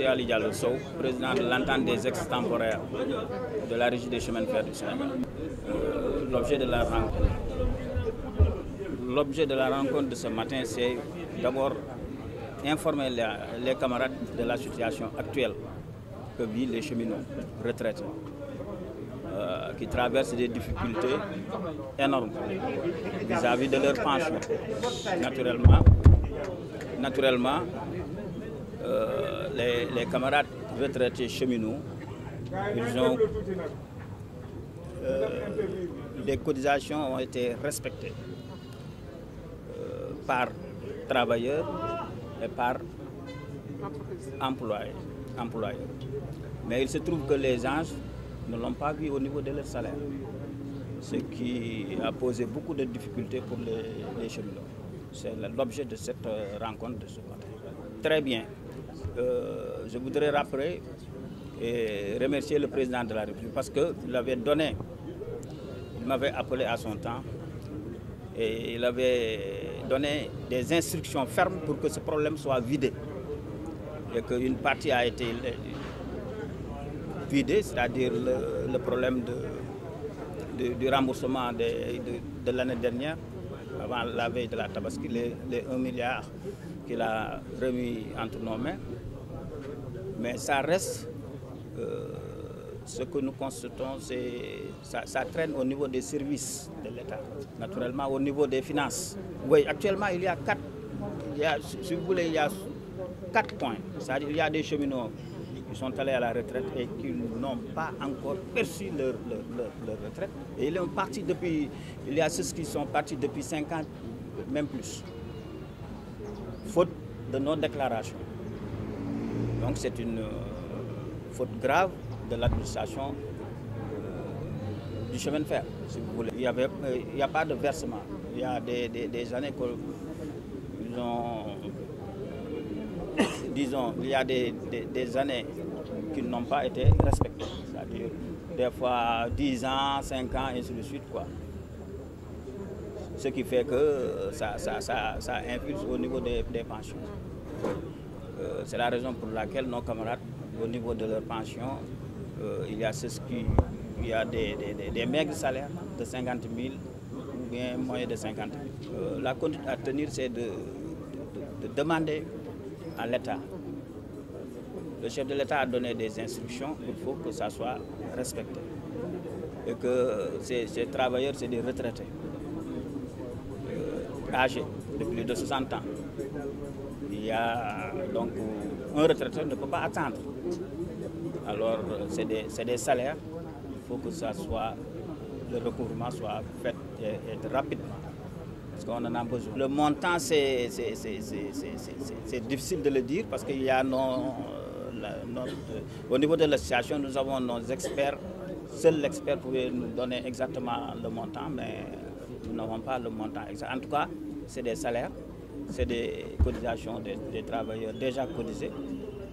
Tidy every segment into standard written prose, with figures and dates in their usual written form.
M. Ali Diallo Sow, président de l'entente des ex-temporaires de la Régie des chemins de fer du Sénégal. L'objet de la rencontre de ce matin, c'est d'abord informer les camarades de la situation actuelle que vivent les cheminots retraités, qui traversent des difficultés énormes vis-à-vis de leur pension. Naturellement, les camarades retraités cheminots, ils ont les cotisations ont été respectées par travailleurs et par employeurs. Mais il se trouve que les gens ne l'ont pas vu au niveau de leur salaire, ce qui a posé beaucoup de difficultés pour les cheminots. C'est l'objet de cette rencontre de ce matin. Très bien. Je voudrais rappeler et remercier le président de la République parce qu'il avait donné, il m'avait appelé à son temps et il avait donné des instructions fermes pour que ce problème soit vidé et qu'une partie a été vidée, c'est-à-dire le problème du remboursement de l'année dernière, avant la veille de la Tabaski, les 1 milliard qu'il a remis entre nos mains. Mais ça reste, ce que nous constatons, ça traîne au niveau des services de l'État, naturellement au niveau des finances. Oui, actuellement, il y a 4, si vous voulez, il y a 4 points. C'est-à-dire qu'il y a des cheminots qui sont allés à la retraite et qui n'ont pas encore perçu leur retraite. Et ils sont partis depuis, il y a ceux qui sont partis depuis 5 ans, même plus, faute de nos déclarations. Donc c'est une faute grave de l'administration du chemin de fer, si vous voulez. Il n'y a pas de versement. Il y a des années qu'ils ont... Disons, il y a des années qui n'ont pas été respectées. C'est-à-dire, des fois 10 ans, 5 ans, et ainsi de suite, quoi. Ce qui fait que ça influe au niveau des pensions. C'est la raison pour laquelle nos camarades, au niveau de leur pension, il y a des maigres salaires de 50 000 ou bien moins de 50 000. La conduite à tenir, c'est de demander à l'État. Le chef de l'État a donné des instructions, il faut que ça soit respecté. Et que ces travailleurs, c'est des retraités, âgés de plus de 60 ans. Il y a donc un retraité ne peut pas attendre. Alors c'est des salaires, il faut que ça soit, le recouvrement soit fait et rapidement. Parce qu'on en a besoin. Le montant, c'est difficile de le dire parce qu'il y a au niveau de l'association, nous avons nos experts. Seul l'expert pouvait nous donner exactement le montant, mais nous n'avons pas le montant exact. En tout cas, c'est des salaires, c'est des cotisations des travailleurs déjà cotisés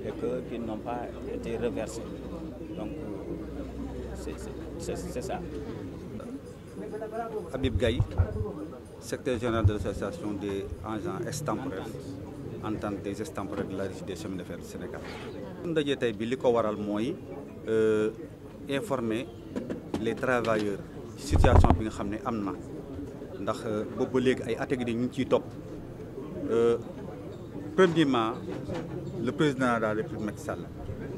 et qui n'ont pas été reversés. Donc, c'est ça. Habib Gaye, secrétaire général de l'association des agents extemporaires, entente des extemporaires de la Régie des chemins de fer du Sénégal. ndaje tey bi li ko waral mooy informer les travailleurs situation bi nga xam ne am na ndax boobu ba léegi ay at gi ñu ngi ciy topp premièrement le président de la République Macky Sall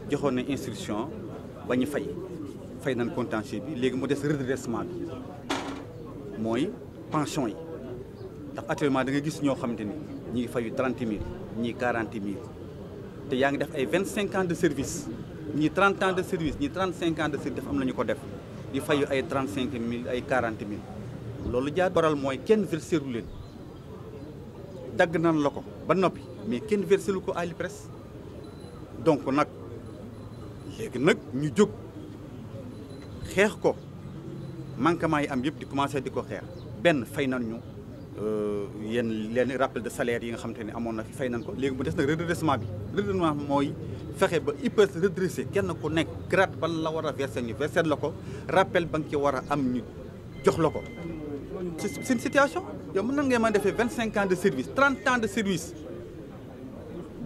joxoon na instruction ba ñu fay nañ contentieux bi léegi mu des redressement bi mooy pension yi ndax actuellement da nga gis ñoo xamante ni ñi ngi fayu 30 000 ñii 40 000 te yaa ngi def ay 25 ans de service ñii 30 ans de service ñii 35 ans de service am nañu ko def di fayu ay 35 000 ay 40 000 loolu jaa waral mooy kenn versé ru leen dagg nan la ko ba noppi mais kenn versé lu ko à l'IPRES donc nag léegi nag ñu jóg xeex ko manquement yi am yëpp di commencé di ko xeex benn fay nañ ñu yenn leen rappel de salaire yi nga xamante ne amoon na fi fay nañ ko léegi mu des nag redressement bi redressement mooy fexe ba IPRES redressé kenn ku nekk grade ban la war a versé ñu versé la ko rappel ba nga ci war a am ñu jox la ko. c'est une situation yow mën nan ngay mën defee 25 ans de service 30 ans de service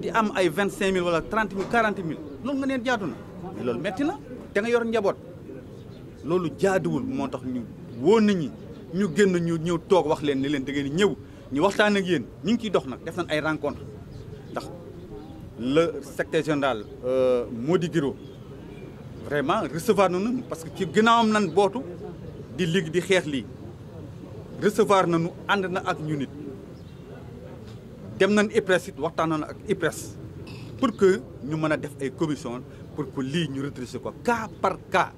di am ay 25 000 wala 30 000 40 000 loolu nga neen jaadu na mais loolu metti na te nga yor njaboot loolu jaaduwul moo tax ñu woo nit ñi ñu génn ñu ñëw toog wax leen ni leen da ngeen ñëw ñu waxtaan ak yéen ñu ngi ciy dox nag def nañ ay rencontre ndax le secrétaire général Mody Guiro vraiment recevoir nañu parce que ci ginnaawam nan bootu di liggéey di xeex lii recevoir nañu ànd na ak ñu nit dem nañ IPRES it waxtaan nañu ak IPRES pour que ñu mën a def ay commission pour que lii ñu redresser ko cas par cas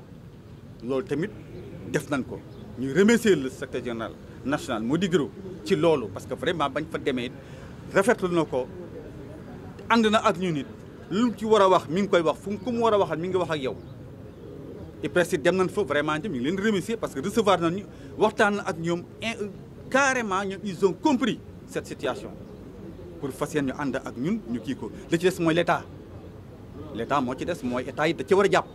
loolu tamit def nañ ko ñu remercier le secrétaire général national Mody Guiro ci loolu parce que vraiment bañ fa demee rafetlu na ko ànd na ak ñu nit lu ci war a wax mi ngi koy wax fu mu war a waxal mi ngi wax ak yow IPRES it dem nañ fa vraiment ñu ngi leen remercier parce que recevoir nañu waxtaan ak ñoom carrément ñoom ils ont compris cette situation pour fas yéene ñu ànd ak ñun ñu kii ko li ci des mooy l'état moo ci des mooy état yi da ci war a jàpp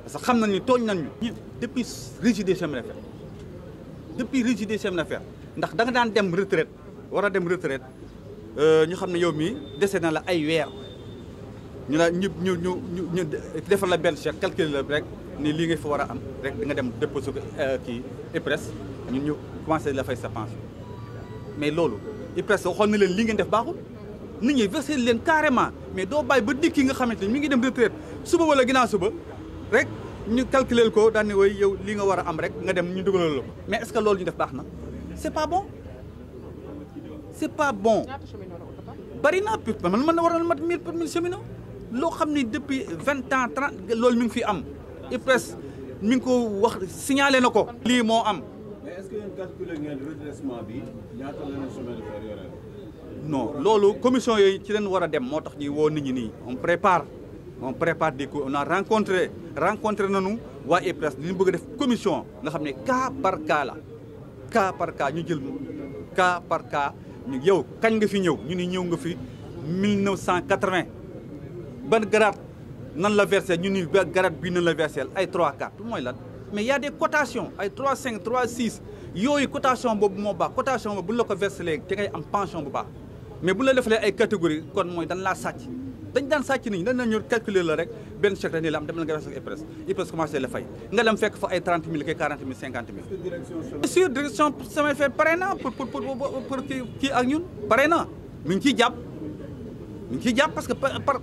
parce que xam nañ ni tooñ nañ ñu depuis régime des chemins de fer ndax da nga daan dem retraite war a dem retraite ñu xam ne yow mii dese na la ay weer ñu la ñu defal la benn chèque calculer la rek ni lii nga fa war a am rek da nga dem déposer ko kii IPRES ñun ñu commencé la fay sa pension mais loolu IPRES waxoon na leen li ngeen def baaxul nit ñi versé leen carrément mais doo bàyyi ba dikki nga xamante ni mi ngi dem retraite suba wala ginnaaw suba rek ñu calculer ko daan ne woy yow li nga war a am rek nga dem ñu dugalal la ko mais est-ce que loolu ñu def baax na c'est pas bon bari na man mën na war a mat 1000 cheminots loo xam ne depuis 20 ans 30 loolu mi ngi fi am IPRES mi ngi ko wax signalé na ko lii moo am. mais est-ce que yéen calculer ngeen redressement bi ñaata la chemin de fer yore non loolu commission yooyu ci leen war a dem moo tax ñuy woo nit ñi nii on prépare des cours on a rencontré nañu waa IPRES li ñu bëgg a def commission nga xam ne cas par cas la cas par cas ñu jël cas par cas ñu yow kañ nga fi ñëw ñu ni ñëw nga fi 1980 ban grade nan la versé ñu ni grade bii nan la versé ay 3 4 mooy lan mais y a des cotations ay 3 5 3 6 yooyu cotation boobu moo baax cotation boobu bu la ko versé léegi te ngay am pension bu baax mais bu la defalee ay catégorie kon mooy dañ laa sàcc dañ daan sàcc nit ñi dañ ñëw calculer la rek benn chèque rek nii la am dem la nga versé IPRES commencé la fay nga dem fekk fa ay 30 000 kay 40 000 50 000. bien sûr direction chemin de fer pare na pour kii ak ñun pare na mi ngi ciy jàpp parce que par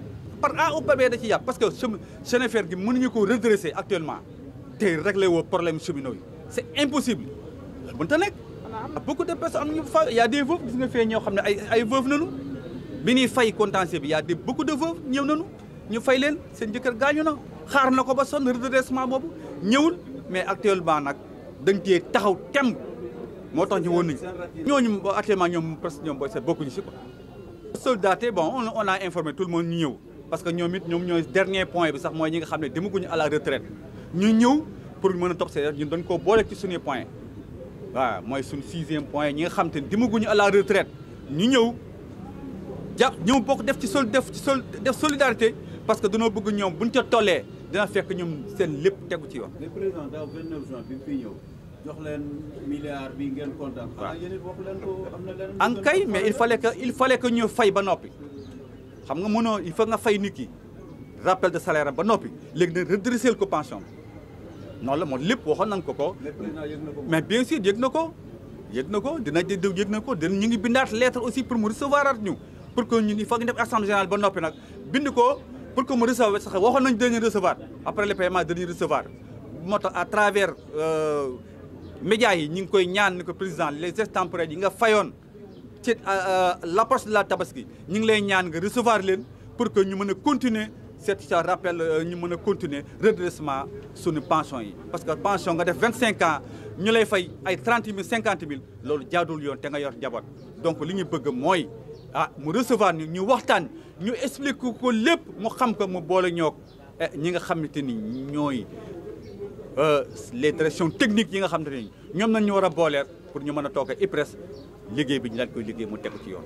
A ou par B da ciy jàpp parce que chemin de fer gi mënuñu ko redresser actuellement te réglé woo problème cheminots yi c'est impossible mënta nekk. beaucoup de personnes am ñu fa y a des veuves gis nga fee ñoo xam ne ay veuves nañu bi ñuy fay contentieux bi y a des beaucoup de veuves ñëw nañu ñu fay leen seen jëkkër gaañu na xaar na ko ba sonn redressement boobu ñëwul mais actuellement nag dañ cee taxaw temb moo tax ñu woon nañu ñooñu actuellement ñoom presque ñoom booy seet bokkuñu si quoi. solidarité bon on a informé tout le monde ñu ñëw parce que ñoom ñooy dernier point bi sax mooy ñi nga xam ne demaguñu à la retraite ñu ñëw pour mën a topp see ñun dañ koo boole ci suñuy point waaw mooy suñu 6e point ñi nga xam te ne demaguñu à la retraite ñu ñëw ñëw bokk def solidarité parce que dañoo bëgg ñoom buñ ca tollee dina fekk ñoom seen lépp tegu ci yoon. mais président daaw 29 juin bi mu fiy ñëw jox leen milliard bi ngeen kontaan. waaw yéen it wax leen ko am na leen. en kay mais il fallait que ñu fay ba noppi xam nga mënoo il faut nga fay nit ki rappel de salaire am ba noppi léegi nag redresser ko pension noonu la moom lépp waxoon nañ ko. mais bien sûr yëg na ko dina yëg na ko ñu ngi bindaat lettre aussi pour mu recevoir ñu pour que ñun il faut que ñu def assemblée générale ba noppi nag bind ko pour que mu recevoir sax waxoon nañ dañuy recevoir après le paiement dañuy recevoir moo tax à travers médias yi ñu ngi koy ñaan ni ko président les extemporaires yi nga fayoon ci l'approche de la tabaski ñu ngi lay ñaan nga recevoir leen pour que ñu mën a continuer ça rappelle ñu mën a continuer redressement suñu pension yi parce que pension nga def 25 ans ñu lay fay ay 30 000 50 000 loolu jaadul yoon te nga yor njaboot donc li ñu bëgg mooy mu recevoir ñu waxtaan ñu expliquer ko lépp mu xam ko mu boole ñoog ñi nga xamante ni ñooy les directions techniques yi nga xamante ni ñoom nañ ñu war a booleer pour ñu mën a toog IPRES liggéey bi ñu daan koy liggéey mu tegu ci yoon.